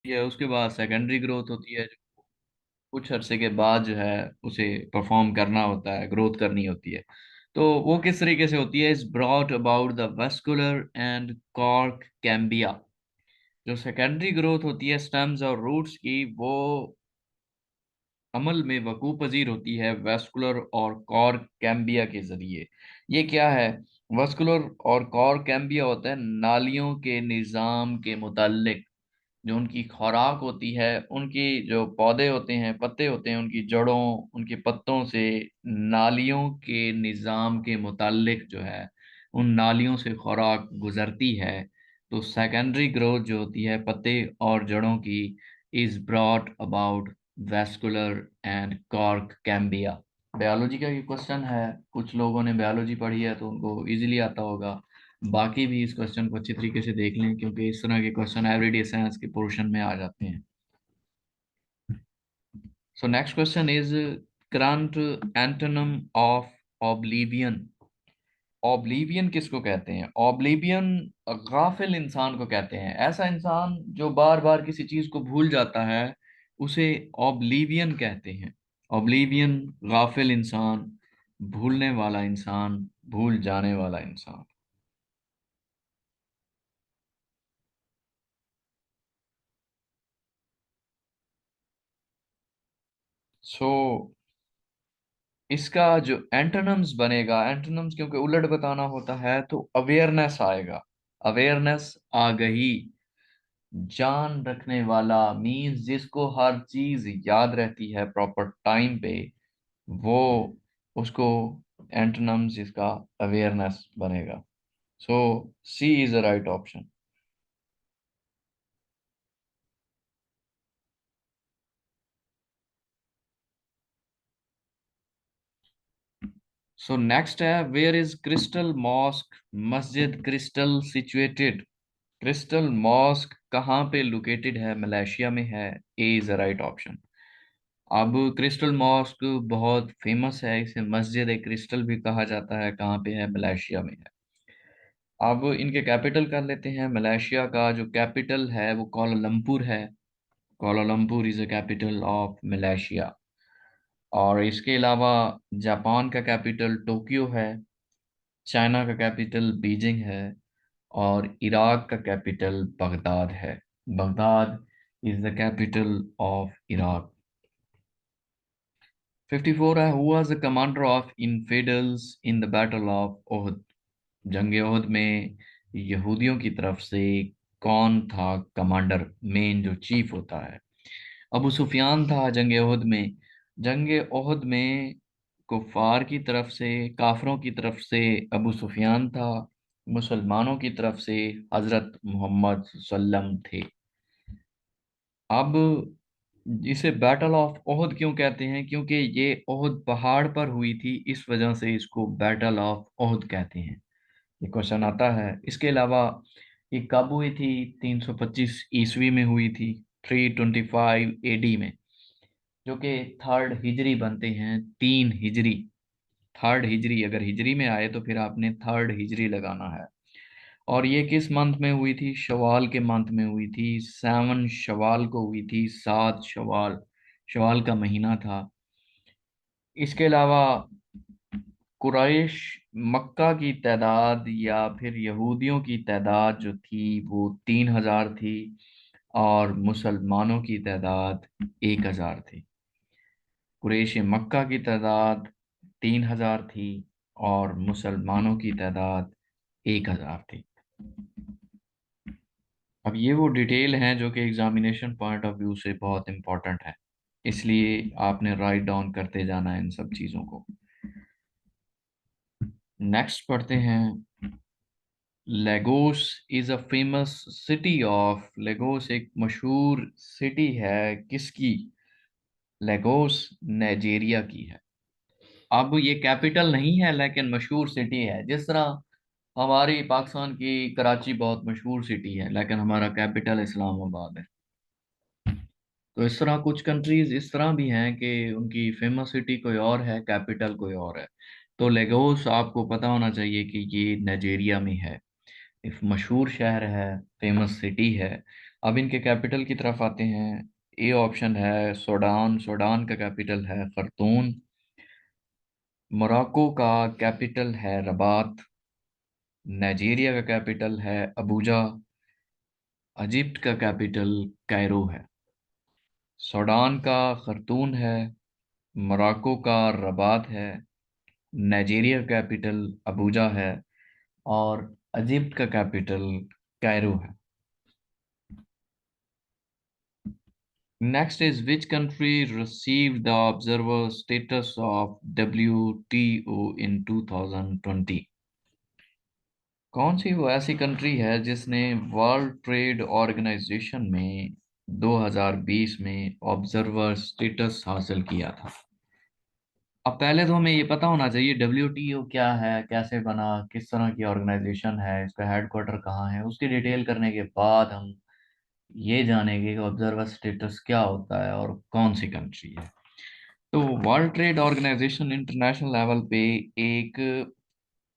है, उसके बाद सेकेंडरी ग्रोथ होती है, कुछ अरसे के बाद जो है उसे परफॉर्म करना होता है, ग्रोथ करनी होती है। तो वो किस तरीके से होती है? Is brought about the vascular and cork cambia. जो सेकेंडरी ग्रोथ होती है स्टेम्स और रूट्स की, वो अमल में वकू पजीर होती है वेस्कुलर और कॉर्क कैम्बिया के जरिए। ये क्या है? वेस्कुलर और कॉर्क कैम्बिया होता है नालियों के निज़ाम के मुतालिक, जो उनकी खुराक होती है, उनकी जो पौधे होते हैं, पत्ते होते हैं, उनकी जड़ों, उनके पत्तों से नालियों के निज़ाम के मुतालिक जो है उन नालियों से खुराक गुजरती है। तो सेकेंडरी ग्रोथ जो होती है पत्ते और जड़ों की, is brought about vascular and cork cambia. Biology का ये क्वेश्चन है, कुछ लोगों ने बायोलॉजी पढ़ी है तो उनको इजीली आता होगा। बाकी भी इस क्वेश्चन को अच्छी तरीके से देख लें, क्योंकि इस तरह के क्वेश्चन एवरीडे साइंस के पोर्शन में आ जाते हैं। So next question is current antonym of oblivion. Oblivion किसको कहते हैं? ऑब्लीवियन गाफिल इंसान को कहते हैं। ऐसा इंसान जो बार बार किसी चीज को भूल जाता है, उसे ऑब्लीवियन कहते हैं। ऑब्लीवियन, गाफिल इंसान, भूलने वाला इंसान, भूल जाने वाला इंसान। सो इसका जो एंटोनिम्स बनेगा, एंटोनिम्स क्योंकि उलट बताना होता है, तो अवेयरनेस आएगा। अवेयरनेस, आगही, जान रखने वाला, मींस जिसको हर चीज याद रहती है प्रॉपर टाइम पे, वो, उसको एंटोनिम्स इसका अवेयरनेस बनेगा। So C is the right option. So next है, वेयर इज क्रिस्टल मॉस्क मस्जिद क्रिस्टल सिचुएटेड। क्रिस्टल मॉस्क कहाँ पे लोकेटेड है? मलेशिया में है। A is the right option. अब क्रिस्टल मॉस्क बहुत फेमस है, इसे मस्जिद ए क्रिस्टल भी कहा जाता है। कहाँ पे है? मलेशिया में है। अब इनके कैपिटल कर लेते हैं। मलेशिया का जो कैपिटल है वो कोलालमपुर है। Kuala Lumpur is the capital of Malaysia. और इसके अलावा जापान का कैपिटल टोक्यो है, चाइना का कैपिटल बीजिंग है, और इराक का कैपिटल बगदाद है। Baghdad is the capital of Iraq. 54 है, who was the commander of infidels in the battle of Uhud. जंग ओहद में यहूदियों की तरफ से कौन था कमांडर, मेन जो चीफ होता है? अबू सुफियान था जंग ओहद में। जंग ओहद में कुफार की तरफ से, काफरों की तरफ से अबू सुफियान था, मुसलमानों की तरफ से हजरत मोहम्मद सल्लम थे। अब इसे बैटल ऑफ ओहद क्यों कहते हैं? क्योंकि ये ओहद पहाड़ पर हुई थी, इस वजह से इसको बैटल ऑफ ओहद कहते हैं। ये क्वेश्चन आता है। इसके अलावा ये कब हुई थी? 325 ईस्वी में हुई थी, 325 एडी में, जो कि थर्ड हिजरी बनते हैं, 3 हिजरी। थर्ड हिजरी, अगर हिजरी में आए तो फिर आपने थर्ड हिजरी लगाना है। और ये किस मंथ में हुई थी? शवाल के मंथ में हुई थी, 7 शवाल को हुई थी, 7 शवाल, शवाल का महीना था। इसके अलावा कुरैश, मक्का की तादाद या फिर यहूदियों की तादाद जो थी वो 3,000 थी, और मुसलमानों की तादाद 1,000 थी। कुरैश मक्का की तादाद 3,000 थी, और मुसलमानों की तादाद 1,000 थी। अब ये वो डिटेल हैं जो कि एग्जामिनेशन पॉइंट ऑफ व्यू से बहुत इंपॉर्टेंट है, इसलिए आपने राइट डाउन करते जाना है इन सब चीज़ों को। नेक्स्ट पढ़ते हैं। Lagos is a famous city of. Lagos एक मशहूर सिटी है किसकी? लेगोस नाइजीरिया की है। अब ये कैपिटल नहीं है लेकिन मशहूर सिटी है। जिस तरह हमारी पाकिस्तान की कराची बहुत मशहूर सिटी है लेकिन हमारा कैपिटल इस्लामाबाद है। तो इस तरह कुछ कंट्रीज इस तरह भी हैं कि उनकी फेमस सिटी कोई और है, कैपिटल कोई और है। तो लेगोस आपको पता होना चाहिए कि ये नाइजीरिया में है, एक मशहूर शहर है, फेमस सिटी है। अब इनके कैपिटल की तरफ आते हैं। ए ऑप्शन है सूडान, सूडान का कैपिटल है खर्तूम। मोरक्को का कैपिटल है रबात। नाइजीरिया का कैपिटल है अबूजा। इजिप्ट का कैपिटल कैरो है। सूडान का खर्तूम है, मोरक्को का रबात है, नाइजीरिया कैपिटल अबूजा है और इजिप्ट का कैपिटल कैरो है। Next is which country received the observer status of WTO in 2020? कौन सी वो ऐसी कंट्री है जिसने वर्ल्ड ट्रेड ऑर्गेनाइजेशन में 2020 में ऑब्जर्वर स्टेटस हासिल किया था? अब पहले तो हमें ये पता होना चाहिए WTO क्या है, कैसे बना, किस तरह की ऑर्गेनाइजेशन है, इसका हेडक्वार्टर कहाँ है। उसकी डिटेल करने के बाद हम ये जानेंगे कि ऑब्जर्वर स्टेटस क्या होता है और कौन सी कंट्री है। तो world trade organisation international level पे एक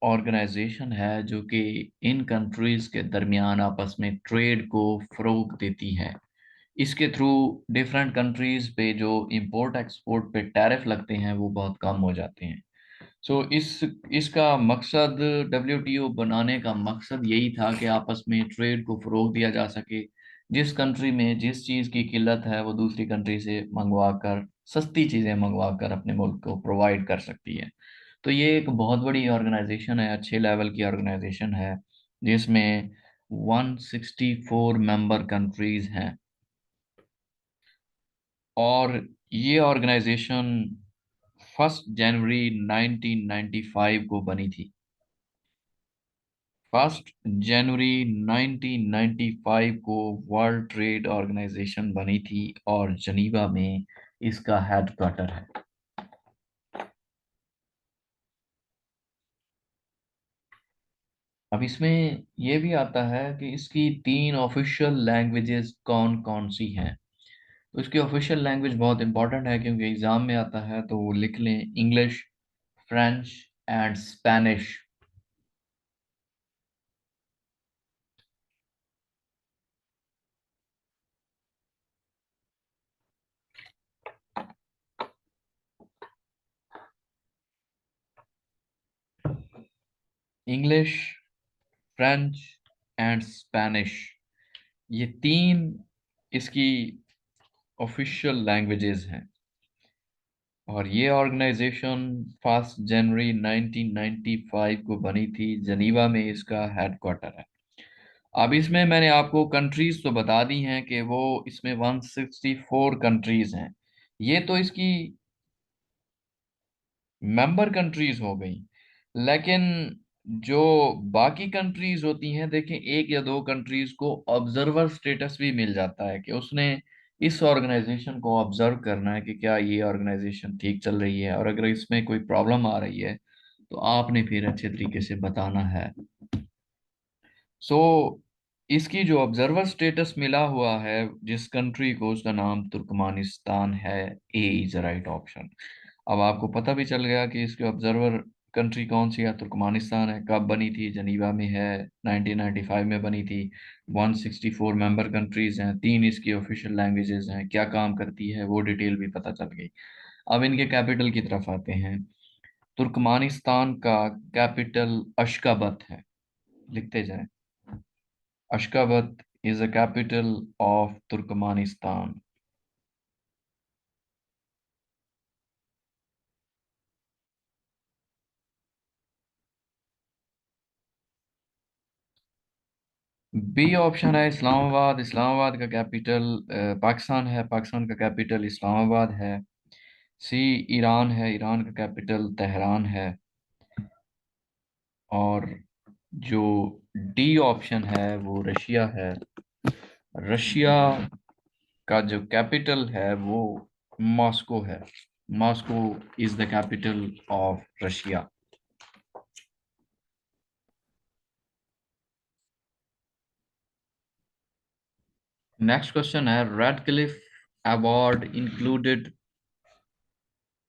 ऑर्गेनाइजेशन है जो कि इन कंट्रीज के दरमियान आपस में ट्रेड को फरोग देती है। इसके थ्रू डिफरेंट कंट्रीज पे जो इंपोर्ट एक्सपोर्ट पे टैरिफ लगते हैं वो बहुत कम हो जाते हैं। सो इसका मकसद, WTO बनाने का मकसद यही था कि आपस में ट्रेड को फरोग दिया जा सके। जिस कंट्री में जिस चीज़ की किल्लत है वो दूसरी कंट्री से मंगवा कर, सस्ती चीज़ें मंगवा कर अपने मुल्क को प्रोवाइड कर सकती है। तो ये एक बहुत बड़ी ऑर्गेनाइजेशन है, अच्छे लेवल की ऑर्गेनाइजेशन है, जिसमें 164 मेंबर कंट्रीज हैं। और ये ऑर्गेनाइजेशन 1 जनवरी 1995 को बनी थी। 1 जनवरी 1995 को वर्ल्ड ट्रेड ऑर्गेनाइजेशन बनी थी और जनीवा में इसका हेडक्वार्टर है। अब इसमें यह भी आता है कि इसकी 3 ऑफिशियल लैंग्वेजेस कौन कौन सी हैं। तो इसकी ऑफिशियल लैंग्वेज बहुत इंपॉर्टेंट है क्योंकि एग्जाम में आता है, तो वो लिख लें, English, French and Spanish. English, French and Spanish, ये 3 इसकी ऑफिशियल लैंग्वेजेस हैं। और ये ऑर्गेनाइजेशन 1 जनवरी 1995 को बनी थी, जनीवा में इसका हेडक्वार्टर है। अब इसमें मैंने आपको कंट्रीज तो बता दी हैं कि वो इसमें 164 कंट्रीज हैं। ये तो इसकी मेंबर कंट्रीज हो गई, लेकिन जो बाकी कंट्रीज होती हैं, देखें, एक या दो कंट्रीज को ऑब्जर्वर स्टेटस भी मिल जाता है कि उसने इस ऑर्गेनाइजेशन को ऑब्जर्व करना है कि क्या ये ऑर्गेनाइजेशन ठीक चल रही है, और अगर इसमें कोई प्रॉब्लम आ रही है तो आपने फिर अच्छे तरीके से बताना है। सो इसकी जो ऑब्जर्वर स्टेटस मिला हुआ है जिस कंट्री को, उसका नाम तुर्कमानिस्तान है। A is right option. अब आपको पता भी चल गया कि इसके ऑब्जर्वर कंट्री कौन सी है, तुर्कमानिस्तान है। कब बनी थी? जनीवा में है, 1995 में बनी थी। 164 मेंबर कंट्रीज हैं, 3 इसकी ऑफिशियल लैंग्वेजेस हैं, क्या काम करती है वो डिटेल भी पता चल गई। अब इनके कैपिटल की तरफ आते हैं। तुर्कमानिस्तान का कैपिटल अशकाबत है, लिखते जाएं। Ashgabat is the capital of Turkmenistan. B option है इस्लामाबाद। इस्लामाबाद का कैपिटल पाकिस्तान है, पाकिस्तान का कैपिटल इस्लामाबाद है। सी ईरान है, ईरान का कैपिटल तेहरान है। और जो डी ऑप्शन है वो रशिया है। रशिया का जो कैपिटल है वो मॉस्को है। Moscow is the capital of Russia. Next question है, Radcliffe award included.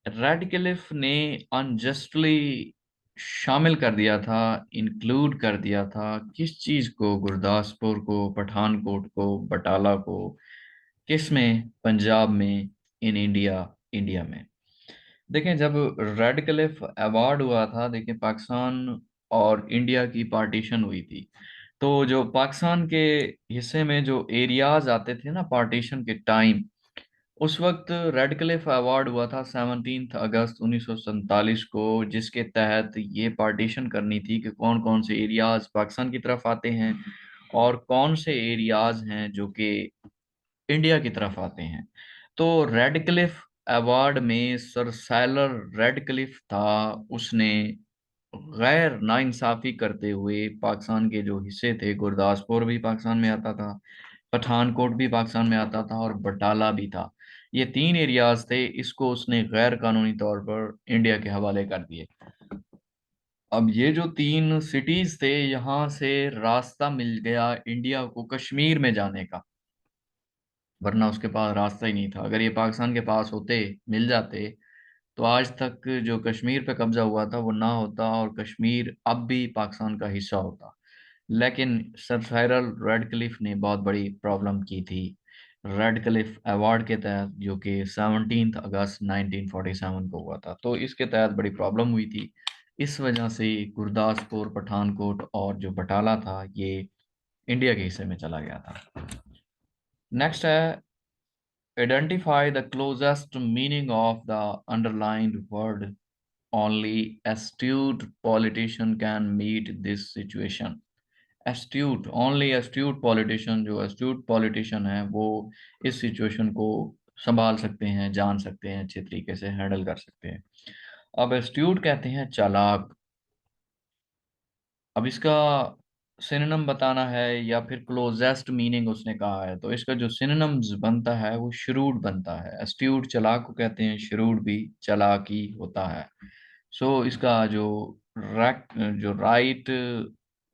Radcliffe ने अनजस्टली शामिल कर दिया था, इंक्लूड कर दिया था, किस चीज को? गुरदासपुर को, पठानकोट को, बटाला को, किस में? पंजाब में, इन इंडिया, इंडिया में। देखें, जब रेड क्लिफ अवार्ड हुआ था, देखें पाकिस्तान और इंडिया की पार्टीशन हुई थी, तो जो पाकिस्तान के हिस्से में जो एरियाज आते थे ना पार्टीशन के टाइम, उस वक्त रेड क्लिफ अवार्ड हुआ था 17 अगस्त 1947 को, जिसके तहत ये पार्टीशन करनी थी कि कौन कौन से एरियाज पाकिस्तान की तरफ आते हैं और कौन से एरियाज हैं जो कि इंडिया की तरफ आते हैं। तो रेड क्लिफ अवार्ड में सर साइलर रेड क्लिफ था, उसने गैर नाइंसाफी करते हुए पाकिस्तान के जो हिस्से थे, गुरदासपुर भी पाकिस्तान में आता था, पठानकोट भी पाकिस्तान में आता था और बटाला भी था, ये तीन एरियाज थे, इसको उसने गैर कानूनी तौर पर इंडिया के हवाले कर दिए। अब ये जो तीन सिटीज थे, यहाँ से रास्ता मिल गया इंडिया को कश्मीर में जाने का, वरना उसके पास रास्ता ही नहीं था। अगर ये पाकिस्तान के पास होते, मिल जाते, तो आज तक जो कश्मीर पे कब्जा हुआ था वो ना होता और कश्मीर अब भी पाकिस्तान का हिस्सा होता। लेकिन सर साइरल रेड क्लिफ ने बहुत बड़ी प्रॉब्लम की थी रेड क्लिफ अवार्ड के तहत, जो कि 17 अगस्त 1947 को हुआ था, तो इसके तहत बड़ी प्रॉब्लम हुई थी। इस वजह से गुरदासपुर, पठानकोट और जो बटाला था, ये इंडिया के हिस्से में चला गया था। नेक्स्ट है, identify the closest meaning of the underlined word, only astute politician can meet this situation। Astute, only astute politician, जो एस्ट्यूट पॉलिटिशियन है वो इस सिचुएशन को संभाल सकते हैं, जान सकते हैं, अच्छे तरीके से हैंडल कर सकते हैं। अब एस्ट्यूट कहते हैं चालाक। अब इसका सिनोनिम बताना है या फिर क्लोजेस्ट मीनिंग उसने कहा है, तो इसका जो सिनोनिम्स बनता है वो श्रूड बनता है। एस्ट्यूट चालाक को कहते हैं, श्रूड भी चालाक ही होता है। सो इसका जो राइट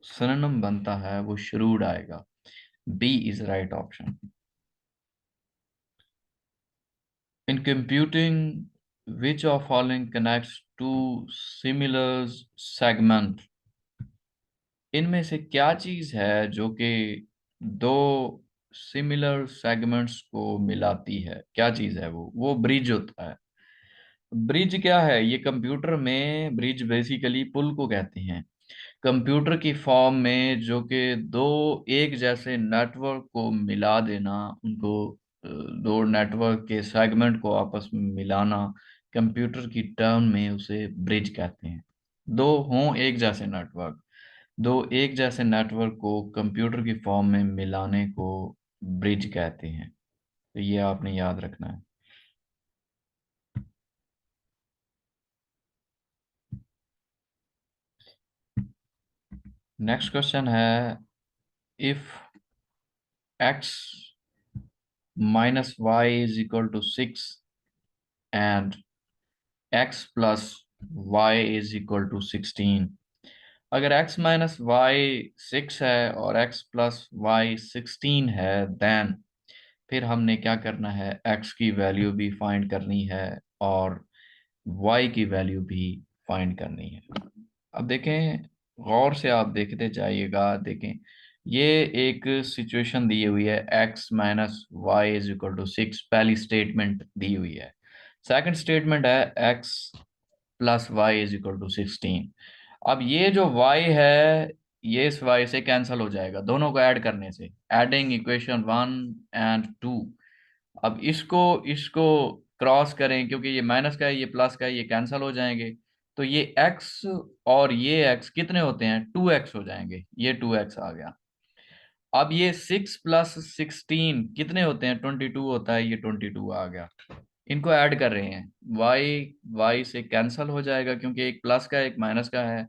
सिनोनिम बनता है वो श्रूड आएगा। B is right option. In computing, which of following connects two similar segment, इनमें से क्या चीज है जो कि दो सिमिलर सेगमेंट्स को मिलाती है? क्या चीज है वो ब्रिज होता है। ब्रिज क्या है? ये कंप्यूटर में ब्रिज बेसिकली पुल को कहते हैं। कंप्यूटर की फॉर्म में जो कि दो एक जैसे नेटवर्क को मिला देना, उनको दो नेटवर्क के सेगमेंट को आपस में मिलाना, कंप्यूटर की टर्म में उसे ब्रिज कहते हैं। दो हों एक जैसे नेटवर्क, दो एक जैसे नेटवर्क को कंप्यूटर की फॉर्म में मिलाने को ब्रिज कहते हैं। तो ये आपने याद रखना है। नेक्स्ट क्वेश्चन है, if x minus y is equal to 6 and x plus y is equal to 16, अगर x माइनस वाई 6 है और x प्लस वाई 16 है, देन फिर हमने क्या करना है? x की वैल्यू भी फाइंड करनी है और y की वैल्यू भी फाइंड करनी है। अब देखें, गौर से आप देखते जाइएगा। देखें, ये एक सिचुएशन दी हुई है, x minus y is equal to 6, पहली स्टेटमेंट दी हुई है। सेकंड स्टेटमेंट है x plus y is equal to 16। अब ये जो y है, ये इस y से कैंसिल हो जाएगा दोनों को ऐड करने से, एडिंग इक्वेशन 1 और 2। अब इसको इसको क्रॉस करें, क्योंकि ये माइनस का है, ये प्लस का है, ये कैंसिल हो जाएंगे। तो ये x और ये x कितने होते हैं? 2x हो जाएंगे, ये 2x आ गया। अब ये 6 प्लस 16 कितने होते हैं? 22 होता है, ये 22 आ गया। इनको ऐड कर रहे हैं, y से कैंसिल हो जाएगा क्योंकि एक प्लस का है एक माइनस का है।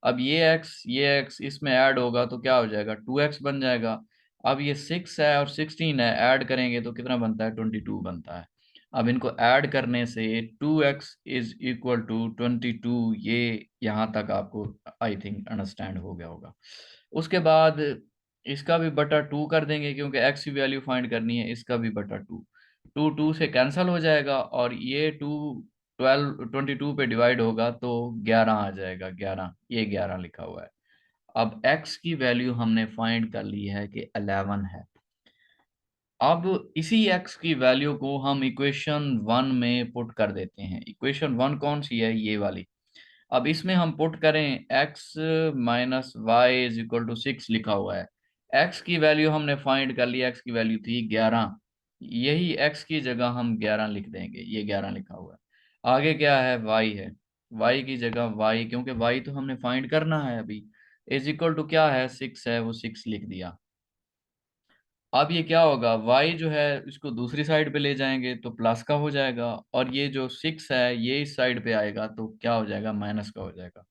अब ये x इसमें ऐड होगा तो क्या हो जाएगा? 2x बन जाएगा। अब ये 6 है और 16 है, ऐड करेंगे तो कितना बनता है? 22 बनता है। अब इनको ऐड करने से 2x इज इक्वल टू 22, ये यहाँ तक आपको आई थिंक अंडरस्टैंड हो गया होगा। उसके बाद इसका भी बटा 2 कर देंगे क्योंकि x की वैल्यू फाइंड करनी है, इसका भी बटा 2। 2 2 से कैंसिल हो जाएगा और ये 2 22 पे डिवाइड होगा तो 11 आ जाएगा, 11, ये 11 लिखा हुआ है। अब x की वैल्यू हमने फाइंड कर ली है कि 11 है। अब इसी x की वैल्यू को हम इक्वेशन 1 में पुट कर देते हैं। इक्वेशन 1 कौन सी है? ये वाली। अब इसमें हम पुट करें x minus y is equal to 6 लिखा हुआ है। x की वैल्यू हमने फाइंड कर ली, x की वैल्यू थी 11। यही x की जगह हम 11 लिख देंगे, ये 11 लिखा हुआ है। आगे क्या है? y है। y की जगह y, क्योंकि y तो हमने फाइंड करना है अभी, इज इक्वल टू क्या है? 6 है, वो 6 लिख दिया। अब ये क्या होगा? y जो है इसको दूसरी साइड पे ले जाएंगे तो प्लस का हो जाएगा, और ये जो 6 है ये इस साइड पे आएगा तो क्या हो जाएगा? माइनस का हो जाएगा।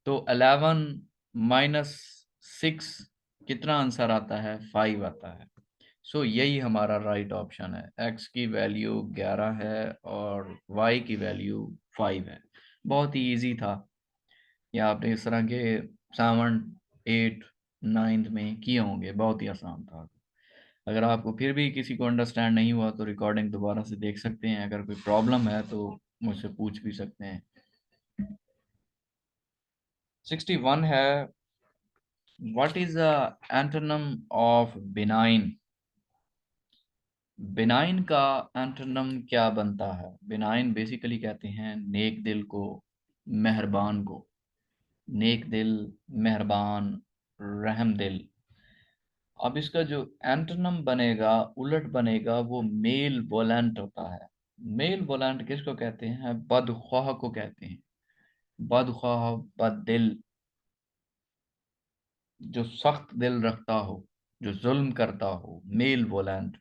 तो 11 माइनस 6 कितना आंसर आता है? 5 आता है। सो यही हमारा राइट ऑप्शन है। x की वैल्यू 11 है और y की वैल्यू 5 है। बहुत ही इजी था। या आपने इस तरह के 7, 8, 9 में किए होंगे, बहुत ही आसान था। अगर आपको फिर भी किसी को अंडरस्टैंड नहीं हुआ तो रिकॉर्डिंग दोबारा से देख सकते हैं। अगर कोई प्रॉब्लम है तो मुझसे पूछ भी सकते हैं। 61 है, what is the antonym of benign? Benign का एंटोनिम क्या बनता है? बिनाइन बेसिकली कहते हैं नेक दिल को, मेहरबान को। नेक दिल, मेहरबान, रहम दिल। अब इसका जो एंटोनिम बनेगा, उलट बनेगा, वो मेल वोलेंट होता है। मेल वोलेंट किसको कहते हैं? बदख्वाह को कहते हैं। बदख्वाह, बददिल, जो सख्त दिल रखता हो, जो जुल्म करता हो, मेल वोलेंट।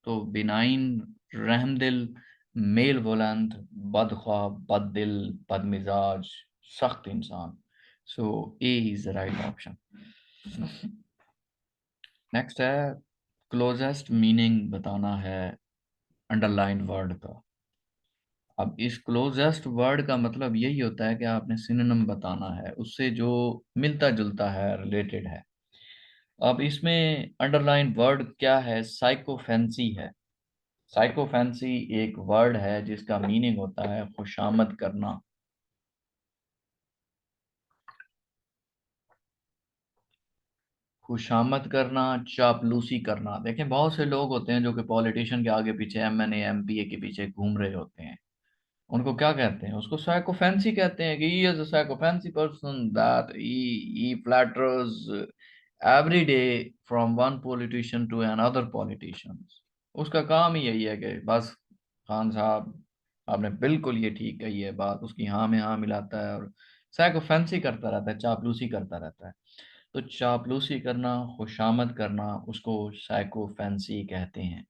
तो बिनाइन, रहमदिल, मेल वोलेंट, बदख्वाह, बददिल, बदमिजाज, सख्त इंसान। So A is the right option. Next है, क्लोजेस्ट मीनिंग बताना है अंडरलाइन वर्ड का। अब इस क्लोजेस्ट वर्ड का मतलब यही होता है कि आपने सिनोनिम बताना है, उससे जो मिलता जुलता है, रिलेटेड है। अब इसमें अंडरलाइन वर्ड क्या है? साइकोफेंसी है। साइकोफेंसी एक वर्ड है जिसका मीनिंग होता है खुशामद करना। खुशामद करना, चापलूसी करना। देखें, बहुत से लोग होते हैं जो कि पॉलिटिशियन के आगे पीछे, एमएनए एमपीए के पीछे घूम रहे होते हैं। उनको क्या कहते हैं? उसको साइकोफेंसी कहते हैं कि he is a psychophancy person, that he flatters every day from one politician to another politician। उसका काम ही यही है कि बस, खान साहब आपने बिल्कुल ये ठीक कही है बात, उसकी हाँ में हाँ मिलाता है और साइकोफेंसी करता रहता है, चापलूसी करता रहता है। तो चापलूसी करना, खुशामद करना, उसको साइकोफेंसी कहते हैं।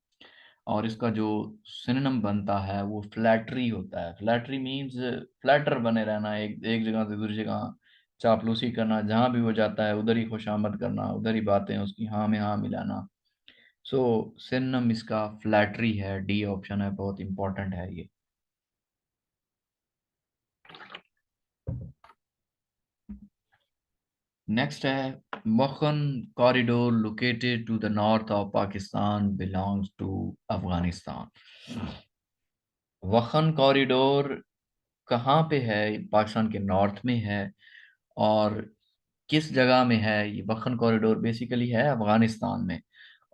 और इसका जो सिनोनिम बनता है वो फ्लैटरी होता है। फ्लैटरी मीन्स फ्लैटर बने रहना, एक एक जगह से दूसरी जगह चापलूसी करना, जहां भी वो जाता है उधर ही खुशामद करना, उधर ही बातें उसकी हाँ में हाँ मिलाना। सो सिनोनिम इसका फ्लैटरी है। डी ऑप्शन है, बहुत इंपॉर्टेंट है ये। नेक्स्ट है, Wakhan corridor located to the north of Pakistan belongs to Afghanistan. Wakhan corridor कहाँ पे है? पाकिस्तान के नॉर्थ में है। और किस जगह में है? ये वखन कॉरिडोर बेसिकली है अफगानिस्तान में।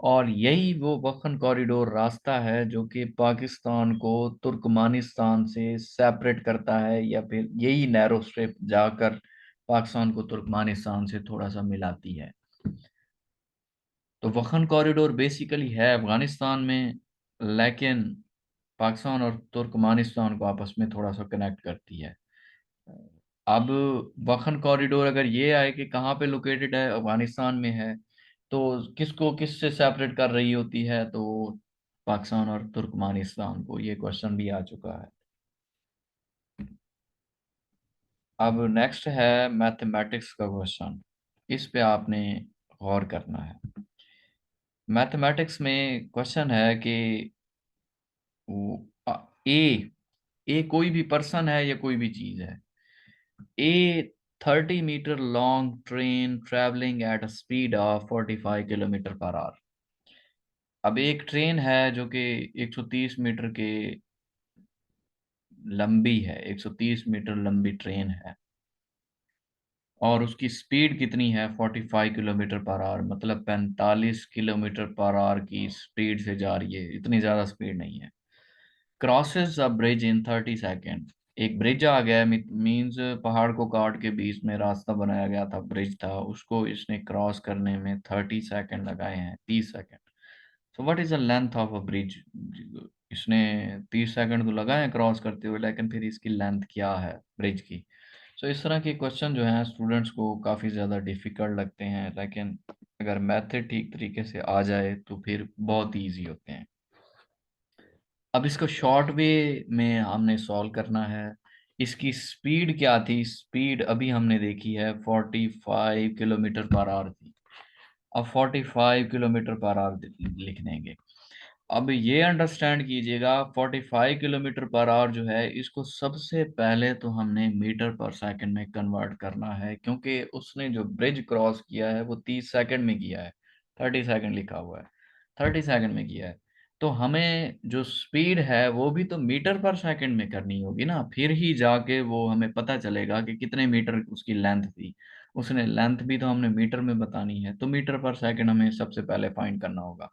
और यही वो वखन कॉरिडोर रास्ता है जो कि पाकिस्तान को तुर्कमानिस्तान से सेपरेट करता है, या फिर यही नैरो स्ट्रिप जाकर पाकिस्तान को तुर्कमानिस्तान से थोड़ा सा मिलाती है। तो वखन कॉरिडोर बेसिकली है अफगानिस्तान में, लेकिन पाकिस्तान और तुर्कमानिस्तान को आपस में थोड़ा सा कनेक्ट करती है। अब बखन कॉरिडोर अगर ये आए कि कहाँ पे लोकेटेड है, अफगानिस्तान में है, तो किसको किससे सेपरेट कर रही होती है? तो पाकिस्तान और तुर्कमानिस्तान को। ये क्वेश्चन भी आ चुका है। अब नेक्स्ट है मैथमेटिक्स का क्वेश्चन। इस पे आपने गौर करना है। मैथमेटिक्स में क्वेश्चन है कि ए ए कोई भी पर्सन है या कोई भी चीज है। A 30 metre long train travelling at a speed of 45 kilometre per hour. अब एक ट्रेन है जो कि 130 मीटर के लंबी है, 130 मीटर लंबी ट्रेन है, और उसकी स्पीड कितनी है, 45 किलोमीटर पर आवर, मतलब 45 किलोमीटर पर आवर की स्पीड से जा रही है, इतनी ज्यादा स्पीड नहीं है। क्रॉसेस अ ब्रिज इन 30 सेकेंड। एक ब्रिज आ गया, मीन्स पहाड़ को काट के बीच में रास्ता बनाया गया था, ब्रिज था, उसको इसने क्रॉस करने में 30 सेकेंड लगाए हैं, 30 second. So what is the length of a bridge? इसने 30 सेकेंड तो लगाए हैं क्रॉस करते हुए, लेकिन फिर इसकी लेंथ क्या है ब्रिज की? सो इस तरह के क्वेश्चन जो हैं स्टूडेंट्स को काफ़ी ज़्यादा डिफिकल्ट लगते हैं, लेकिन अगर मैथड ठीक तरीके से आ जाए तो फिर बहुत ईजी होते हैं। अब इसको शॉर्ट वे में हमने सॉल्व करना है। इसकी स्पीड क्या थी? स्पीड अभी हमने देखी है 45 किलोमीटर पर आवर थी। अब 45 किलोमीटर पर आवर लिख देंगे। अब ये अंडरस्टैंड कीजिएगा, 45 किलोमीटर पर आवर जो है, इसको सबसे पहले तो हमने मीटर पर सेकंड में कन्वर्ट करना है, क्योंकि उसने जो ब्रिज क्रॉस किया है वो 30 सेकंड में किया है, 30 सेकंड लिखा हुआ है, 30 सेकंड में किया है। तो हमें जो स्पीड है वो भी तो मीटर पर सेकंड में करनी होगी ना, फिर ही जाके वो हमें पता चलेगा कि कितने मीटर उसकी लेंथ थी। उसने लेंथ भी तो हमने मीटर में बतानी है, तो मीटर पर सेकंड हमें सबसे पहले फाइंड करना होगा।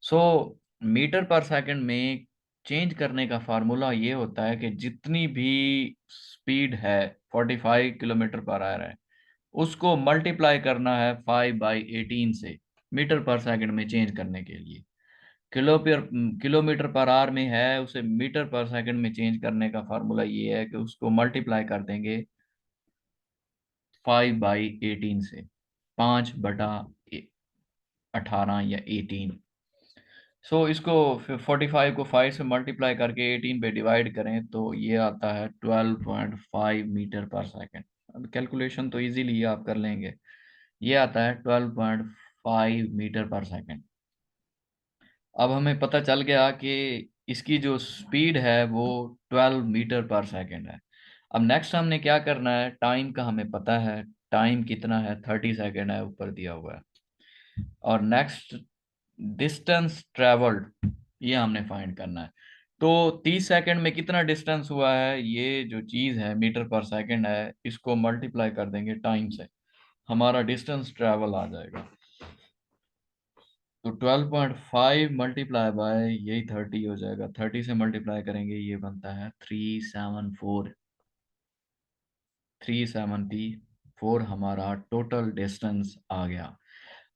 सो मीटर पर सेकंड में चेंज करने का फार्मूला ये होता है कि जितनी भी स्पीड है, 45 किलोमीटर पर आवर है, उसको मल्टीप्लाई करना है 5/18 से, मीटर पर सेकंड में चेंज करने के लिए। किलोमीटर पर आवर में है, उसे मीटर पर सेकंड में चेंज करने का फार्मूला ये है कि उसको मल्टीप्लाई कर देंगे 5/18 से, 5/18 या 18। सो इसको 45 को 5 से मल्टीप्लाई करके 18 पे डिवाइड करें तो ये आता है 12.5 मीटर पर सेकंड। अब कैलकुलेशन तो इजीली आप कर लेंगे, ये आता है 12.5 मीटर पर सेकंड। अब हमें पता चल गया कि इसकी जो स्पीड है वो 12 मीटर पर सेकंड है। अब नेक्स्ट हमने क्या करना है, टाइम का हमें पता है, टाइम कितना है, 30 सेकंड है, ऊपर दिया हुआ है। और नेक्स्ट डिस्टेंस ट्रेवल्ड, ये हमने फाइंड करना है। तो 30 सेकंड में कितना डिस्टेंस हुआ है, ये जो चीज है मीटर पर सेकंड है, इसको मल्टीप्लाई कर देंगे टाइम से, हमारा डिस्टेंस ट्रेवल आ जाएगा। तो 12.5 मल्टीप्लाई बाय यही 30 हो जाएगा, 30 से मल्टीप्लाई करेंगे, ये बनता है 374 हमारा टोटल डिस्टेंस आ गया।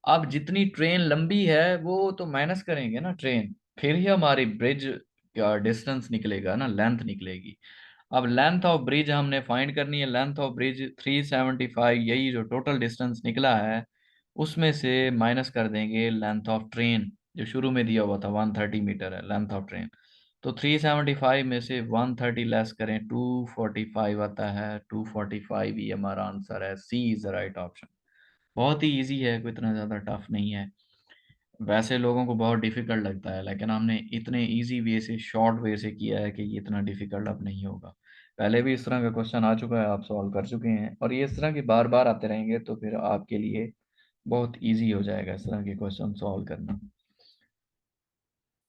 अब जितनी ट्रेन लंबी है वो तो माइनस करेंगे ना ट्रेन, फिर ही हमारी ब्रिज का डिस्टेंस निकलेगा ना, लेंथ निकलेगी। अब लेंथ ऑफ ब्रिज हमने फाइंड करनी है, लेंथ ऑफ ब्रिज 375, यही जो टोटल डिस्टेंस निकला है उसमें से माइनस कर देंगे लेंथ ऑफ ट्रेन, जो शुरू में दिया हुआ था 130 मीटर है लेंथ ऑफ ट्रेन। तो 375 में से 130 लेस करें, 245 आता है, 245 ही हमारा आंसर है, सी इज द राइट ऑप्शन। बहुत ही इजी है, कोई इतना ज़्यादा टफ नहीं है। वैसे लोगों को बहुत डिफिकल्ट लगता है, लेकिन हमने इतने इजी वे से, शॉर्ट वे से किया है कि ये इतना डिफिकल्ट अब नहीं होगा। पहले भी इस तरह का क्वेश्चन आ चुका है, आप सॉल्व कर चुके हैं, और ये इस तरह के बार बार आते रहेंगे तो फिर आपके लिए बहुत इजी हो जाएगा इस तरह के क्वेश्चन सॉल्व करना।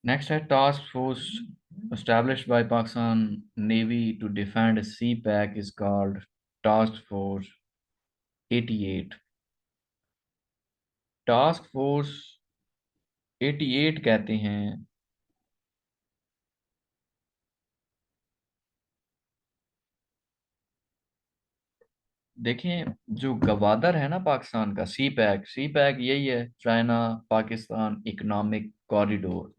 नेक्स्ट है task force established by Pakistan Navy to defend sea pack is called Task Force 88। Task force 88 कहते हैं। देखें, जो गवादर है ना पाकिस्तान का, सी पैक यही है, China Pakistan economic corridor.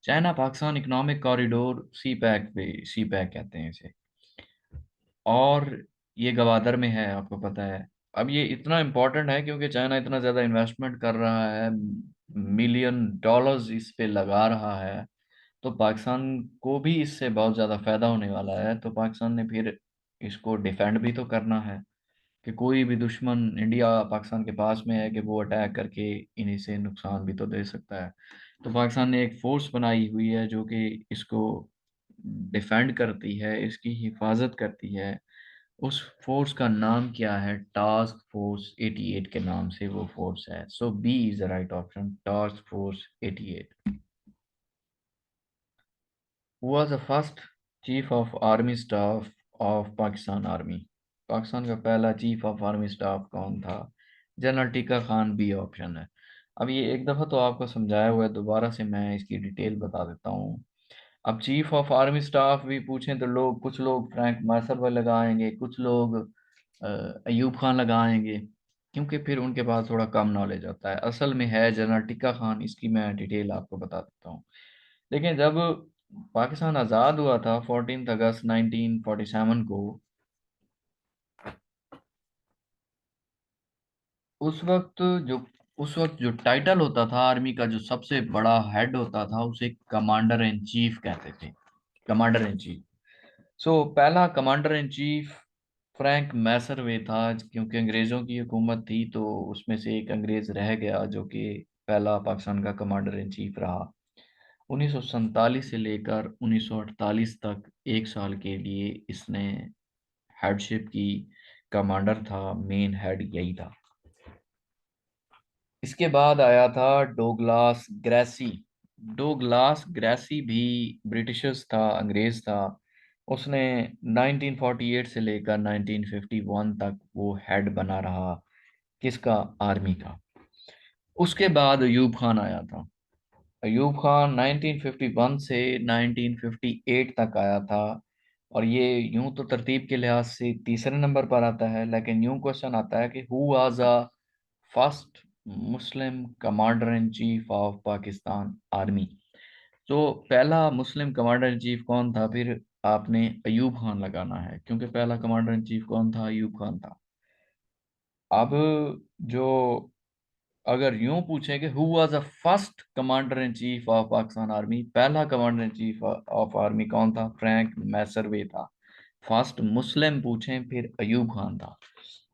China Pakistan economic corridor CPEC कहते हैं इसे। और ये गवादर में है, आपको पता है। अब ये इतना इम्पोर्टेंट है क्योंकि चाइना इतना ज़्यादा इन्वेस्टमेंट कर रहा है, मिलियन डॉलर्स इस पे लगा रहा है, तो पाकिस्तान को भी इससे बहुत ज़्यादा फायदा होने वाला है। तो पाकिस्तान ने फिर इसको डिफेंड भी तो करना है, कि कोई भी दुश्मन इंडिया पाकिस्तान के पास में है कि वो अटैक करके इन्हीं से नुकसान भी तो दे सकता है। तो पाकिस्तान ने एक फोर्स बनाई हुई है जो कि इसको डिफेंड करती है, इसकी हिफाजत करती है। उस फोर्स का नाम क्या है? टास्क फोर्स 88 के नाम से वो फोर्स है। So B is the right option, task force 88। Who was the first chief of army staff of Pakistan army, Pakistan का पहला चीफ ऑफ आर्मी स्टाफ कौन था? General Tikka Khan, B option है। अब ये एक दफ़ा तो आपको समझाया हुआ है, दोबारा से मैं इसकी डिटेल बता देता हूँ। अब चीफ ऑफ आर्मी स्टाफ भी पूछें तो लोग, कुछ लोग फ्रैंक मार्शल लगाएंगे, कुछ लोग अयूब खान लगाएंगे, क्योंकि फिर उनके पास थोड़ा कम नॉलेज होता है। असल में है जनरल टिक्का खान, इसकी मैं डिटेल आपको बता देता हूँ। लेकिन जब पाकिस्तान आज़ाद हुआ था 14 अगस्त 1947 को, उस वक्त जो उस वक्त जो टाइटल होता था आर्मी का, जो सबसे बड़ा हेड होता था, उसे कमांडर इन चीफ कहते थे। Commander in chief. सो पहला commander in chief Frank Messervy था, क्योंकि अंग्रेज़ों की हुकूमत थी तो उसमें से एक अंग्रेज़ रह गया जो कि पहला पाकिस्तान का कमांडर इन चीफ रहा। 1947 से लेकर 1948 तक 1 साल के लिए इसने हेडशिप की, कमांडर था, मेन हेड यही था। इसके बाद आया था डोगलास ग्रेसी। डोगलास ग्रेसी भी ब्रिटिशर्स था, अंग्रेज था। उसने 1948 से लेकर 1951 तक वो हेड बना रहा, किसका? आर्मी का। उसके बाद अयूब खान आया था। अयूब खान 1951 से 1958 तक आया था। और ये यूं तो तरतीब के लिहाज से तीसरे नंबर पर आता है, लेकिन यूं क्वेश्चन आता है कि who was a first Muslim commander in chief of Pakistan army. तो पहला मुस्लिम कमांडर इन चीफ कौन था? फिर आपने अयूब खान लगाना है, क्योंकि पहला कमांडर इन चीफ कौन था? अयूब खान था। अब जो, अगर यूं पूछे कि who was the first commander in chief of Pakistan army, पहला commander in chief of army कौन था? फ्रैंक मैसरवे था। फर्स्ट मुस्लिम पूछें फिर अयूब खान था।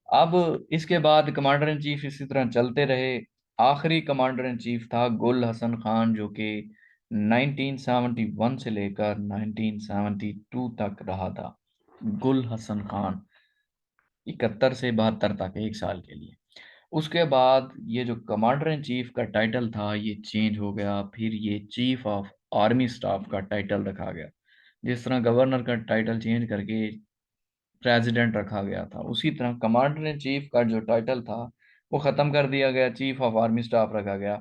अब इसके बाद कमांडर इन चीफ इसी तरह चलते रहे। आखिरी कमांडर इन चीफ था गुल हसन खान, जो कि 1971 से लेकर 1972 तक रहा था। गुल हसन खान 71 से 72 तक, 1 साल के लिए। उसके बाद ये जो कमांडर इन चीफ का टाइटल था ये चेंज हो गया, फिर ये चीफ ऑफ आर्मी स्टाफ का टाइटल रखा गया। जिस तरह गवर्नर का टाइटल चेंज करके प्रेसिडेंट रखा गया था, उसी तरह कमांडर इन चीफ का जो टाइटल था वो ख़त्म कर दिया गया, चीफ ऑफ आर्मी स्टाफ रखा गया।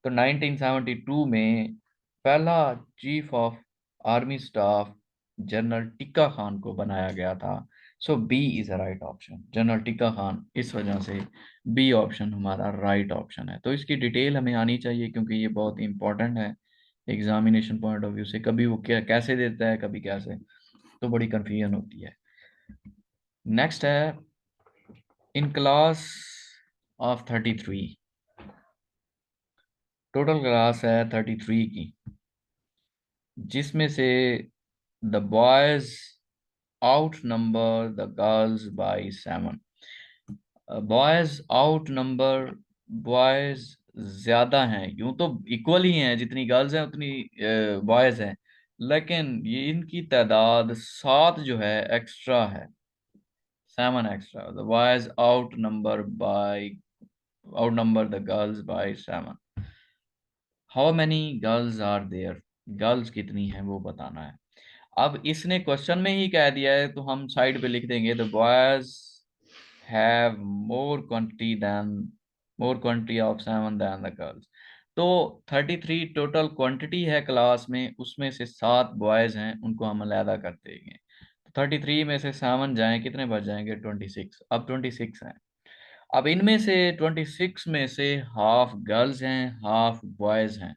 तो 1972 में पहला chief of army staff general Tikka Khan को बनाया गया था। So B is a right option, general Tikka Khan. इस वजह से बी ऑप्शन हमारा राइट ऑप्शन है। तो इसकी डिटेल हमें आनी चाहिए, क्योंकि ये बहुत इंपॉर्टेंट है एग्जामिनेशन पॉइंट ऑफ व्यू से। कभी वो क्या कैसे देता है, कभी कैसे, तो बड़ी कन्फ्यूजन होती है। नेक्स्ट है, in class of 33, total class है 33 की, जिसमें से the boys outnumber the girls by 7। Boys out number, boys ज्यादा हैं, यूं तो इक्वल ही हैं, जितनी गर्ल्स हैं उतनी बॉयज हैं, लेकिन ये इनकी तादाद 7 जो है एक्स्ट्रा है, 7 extra. The boys outnumber the girls by 7। How many girls are there, girls कितनी हैं वो बताना है। अब इसने क्वेश्चन में ही कह दिया है, तो हम साइड पे लिख देंगे the boys have more quantity than, more quantity of 7 than the girls. तो 33 टोटल क्वांटिटी है क्लास में, उसमें से 7 बॉयज हैं, उनको हम अलहदा कर देंगे। तो 33 में से 7 जाएं, कितने बच जाएंगे? 26। अब 26 हैं। अब इनमें से 26 में से हाफ गर्ल्स हैं, हाफ बॉयज हैं।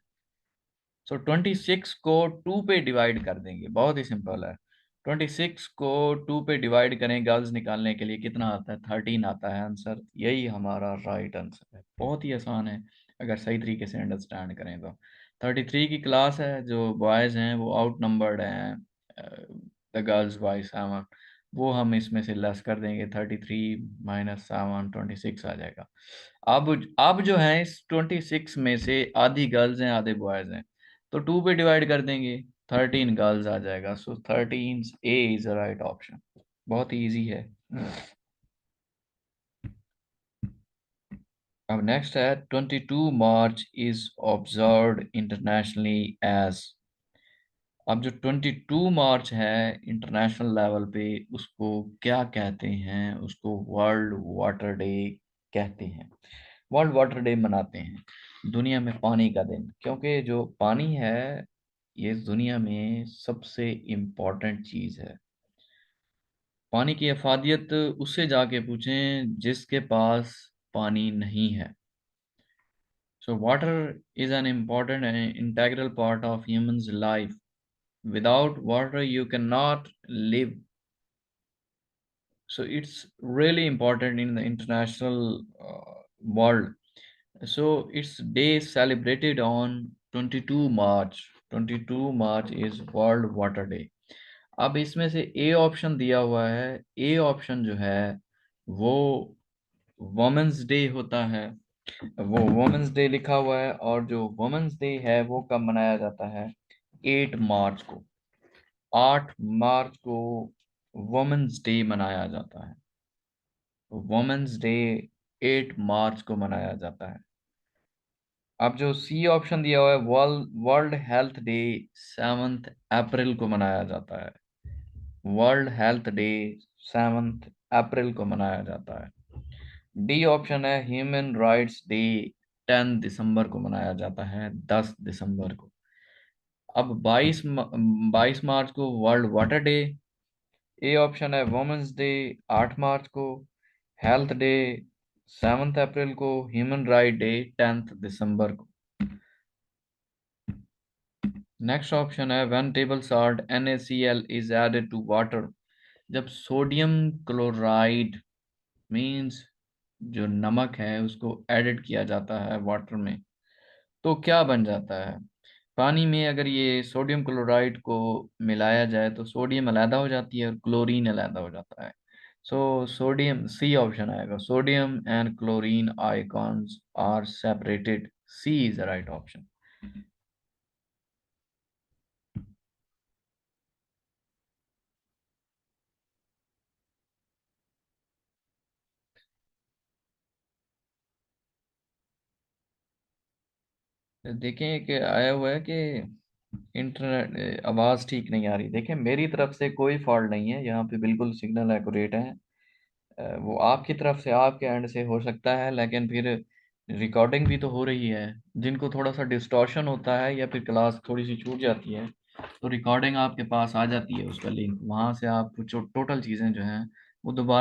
सो 26 को 2 पे डिवाइड कर देंगे, बहुत ही सिंपल है। 26 को 2 पे डिवाइड करें गर्ल्स निकालने के लिए, कितना आता है? 13 आता है आंसर। यही हमारा राइट आंसर है। बहुत ही आसान है अगर सही तरीके से अंडरस्टैंड करें तो। 33 की क्लास है, जो बॉयज़ हैं वो आउट नंबर्ड हैं द गर्ल्स बाई 7। वो हम इसमें से लेस कर देंगे, 33 माइनस 7, 26 आ जाएगा। अब जो है इस 26 में से आधी गर्ल्स हैं, आधे बॉयज़ हैं, तो 2 पे डिवाइड कर देंगे, 13 गर्ल्स आ जाएगा। सो 13 ए इज द राइट ऑप्शन। बहुत ही इजी है। अब नेक्स्ट है, 22 मार्च इज ऑब्जर्व्ड इंटरनेशनली एज। अब जो 22 मार्च है इंटरनेशनल लेवल पे, उसको क्या कहते हैं? उसको वर्ल्ड वाटर डे कहते हैं। वर्ल्ड वाटर डे मनाते हैं दुनिया में पानी का दिन, क्योंकि जो पानी है ये इस दुनिया में सबसे इम्पोर्टेंट चीज है। पानी की अफादियत उससे जाके पूछें जिसके पास पानी नहीं है। So water is an important and integral part of humans life. Without water, you cannot live. So it's really important in the international world. So it's day celebrated on 22 March. 22 March is World Water Day. अब इसमें से A option दिया हुआ है, A option जो है वो women's day होता है। वो वुमेन्स डे लिखा हुआ है, और जो वुमेन्स डे है वो कब मनाया जाता है? 8 मार्च को। 8 मार्च को वुमेन्स डे मनाया जाता है। वुमेन्स डे 8 मार्च को मनाया जाता है। अब जो सी ऑप्शन दिया हुआ है, वर्ल्ड वर्ल्ड हेल्थ डे 7 अप्रैल को मनाया जाता है। वर्ल्ड हेल्थ डे 7 अप्रैल को मनाया जाता है। डी ऑप्शन है ह्यूमन राइट्स डे 10 दिसंबर को मनाया जाता है, 10 दिसंबर को। अब 22 मार्च को world water day. A option है वुमेन्स डे 8 मार्च को, हेल्थ डे 7 अप्रैल को, ह्यूमन राइट डे 10 दिसंबर को। नेक्स्ट ऑप्शन है when table salt NaCl is added to water. जब सोडियम क्लोराइड मींस जो नमक है उसको ऐडेड किया जाता है वाटर में, तो क्या बन जाता है? पानी में अगर ये सोडियम क्लोराइड को मिलाया जाए तो सोडियम अलैदा हो जाती है और क्लोरीन अलैदा हो जाता है। सो सोडियम, सी ऑप्शन आएगा, sodium and chlorine icons are separated. C is the right option. देखें कि आया हुआ है कि इंटरनेट आवाज़ ठीक नहीं आ रही। देखें मेरी तरफ से कोई फॉल्ट नहीं है, यहाँ पे बिल्कुल सिग्नल एक्यूरेट है। वो आपकी तरफ से, आपके एंड से हो सकता है, लेकिन फिर रिकॉर्डिंग भी तो हो रही है। जिनको थोड़ा सा डिस्टॉर्शन होता है या फिर क्लास थोड़ी सी छूट जाती है, तो रिकॉर्डिंग आपके पास आ जाती है, उसका लिंक वहाँ से आप जो टोटल चीज़ें जो हैं वो दोबारा